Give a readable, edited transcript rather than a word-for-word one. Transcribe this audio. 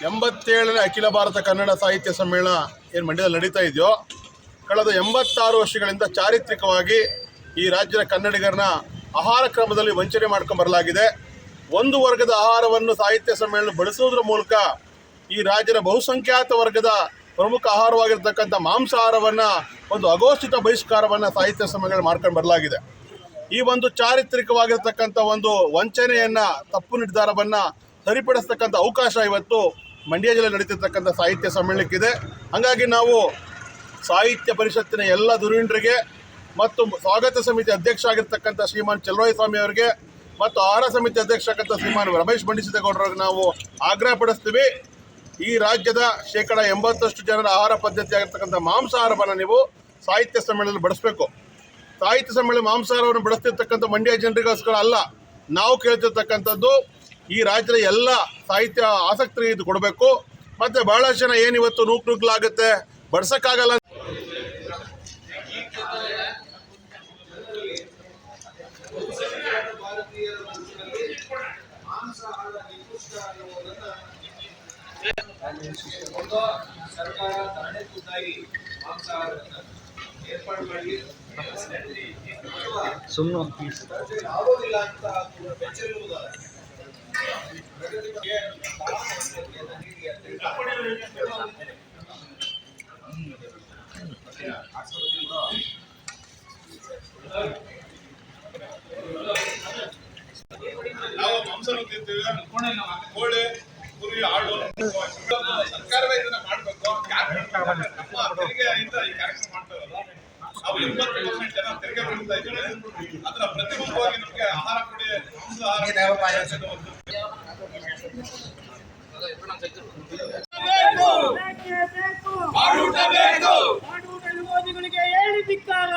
87ನೇ ಅಖಿಲ ಭಾರತ ಕನ್ನಡ ಸಾಹಿತ್ಯ ಸಮ್ಮೇಳನ ಏನು ಮಂಡ್ಯದಲ್ಲಿ ನಡೀತಾ ಇದೆಯೋ, ಕಳೆದ 86 ವರ್ಷಗಳಿಂದ ಚಾರಿತ್ರಿಕವಾಗಿ ಈ ರಾಜ್ಯದ ಕನ್ನಡಿಗರನ್ನ ಆಹಾರ ಕ್ರಮದಲ್ಲಿ ವಂಚನೆ ಮಾಡ್ಕೊಂಡು ಬರಲಾಗಿದೆ. ಒಂದು ವರ್ಗದ ಆಹಾರವನ್ನು ಸಾಹಿತ್ಯ ಸಮ್ಮೇಳನ ಬಳಸುವುದರ ಮೂಲಕ ಈ ರಾಜ್ಯದ ಬಹುಸಂಖ್ಯಾತ ವರ್ಗದ ಪ್ರಮುಖ ಆಹಾರವಾಗಿರ್ತಕ್ಕಂಥ ಮಾಂಸಾಹಾರವನ್ನು ಒಂದು ಅಘೋಷಿತ ಬಹಿಷ್ಕಾರವನ್ನು ಸಾಹಿತ್ಯ ಸಮ್ಮೇಳನ ಮಾಡ್ಕೊಂಡು ಬರಲಾಗಿದೆ. ಈ ಒಂದು ಚಾರಿತ್ರಿಕವಾಗಿರ್ತಕ್ಕಂಥ ಒಂದು ವಂಚನೆಯನ್ನು, ತಪ್ಪು ನಿರ್ಧಾರವನ್ನು ಸರಿಪಡಿಸ್ತಕ್ಕಂಥ ಅವಕಾಶ ಇವತ್ತು ಮಂಡ್ಯ ಜಿಲ್ಲೆ ನಡೀತಿರ್ತಕ್ಕಂಥ ಸಾಹಿತ್ಯ ಸಮ್ಮೇಳನಕ್ಕಿದೆ. ಹಾಗಾಗಿ ನಾವು ಸಾಹಿತ್ಯ ಪರಿಷತ್ತಿನ ಎಲ್ಲ ಧುರೀಣರಿಗೆ ಮತ್ತು ಸ್ವಾಗತ ಸಮಿತಿ ಅಧ್ಯಕ್ಷ ಆಗಿರ್ತಕ್ಕಂಥ ಶ್ರೀಮಾನ್ ಚಲುವರಾಯಸ್ವಾಮಿ ಅವರಿಗೆ ಮತ್ತು ಆಹಾರ ಸಮಿತಿ ಅಧ್ಯಕ್ಷ ಆಗಿರ್ತಕ್ಕಂಥ ಶ್ರೀಮಾನ್ ರಮೇಶ್ ಬಂಡಿಸಿದ್ದೇಗೌಡರಿಗೆ ನಾವು ಆಗ್ರಹ ಪಡಿಸ್ತೀವಿ. ಈ ರಾಜ್ಯದ 80% ಜನರ ಆಹಾರ ಪದ್ಧತಿ ಆಗಿರ್ತಕ್ಕಂಥ ಮಾಂಸಾಹಾರವನ್ನು ನೀವು ಸಾಹಿತ್ಯ ಸಮ್ಮೇಳನದಲ್ಲಿ ಬಳಸಬೇಕು. ಸಾಹಿತ್ಯ ಸಮ್ಮೇಳನ ಮಾಂಸಾಹಾರವನ್ನು ಬಳಸ್ತಿರ್ತಕ್ಕಂಥ ಮಂಡ್ಯ ಜನರಿಗೋಸ್ಕರ ಅಲ್ಲ, ನಾವು ಕೇಳ್ತಿರ್ತಕ್ಕಂಥದ್ದು ಈ ರಾಜ್ಯದ ಎಲ್ಲ ಸಾಹಿತ್ಯ ಆಸಕ್ತರಿಗೆ ಇದು ಕೊಡಬೇಕು. ಮತ್ತು ಬಹಳಷ್ಟು ಜನ ಏನಿವತ್ತು ನೂಕಲಾಗುತ್ತೆ, ಬಡ್ಸೋಕ್ಕಾಗಲ್ಲ. ಸರ್ಕಾರ ತಡೆ ಖುದ್ದಾಗಿ ಮಾಂಸಾಹಾರವನ್ನು ಏರ್ಪಾಡು ಮಾಡಿ ಆಗೋದಿಲ್ಲ ಅಂತ ಬೆಚ್ಚರಿರುವುದಾದರೆ ನಾವು ಮಾಂಸನ ತಿಂತೀವಿ, ಕೋಳಿ, ಕುರಿ, ಆಡು. ಸರ್ಕಾರವೇ ಇದನ್ನ ಮಾಡಬೇಕು. ನಮ್ಮ ತೆರಿಗೆಯಿಂದ ಈ ಕಾರ್ಯಕ್ರಮ ಮಾಡ್ತಾರಲ್ಲ, ನಾವು 80% ಜನ ತೆರಿಗೆ ಬೀಳ್ತಾ ಇದ್ದೀವಿ. ಅದರ ಪ್ರತಿಬಿಂಬವಾಗಿ ನಮಗೆ ಆಹಾರ ಕೊಡಿ, ವಿರೋಧಿಗಳಿಗೆ ಹೇಳಿ ಧಿಕ್ಕಾರ.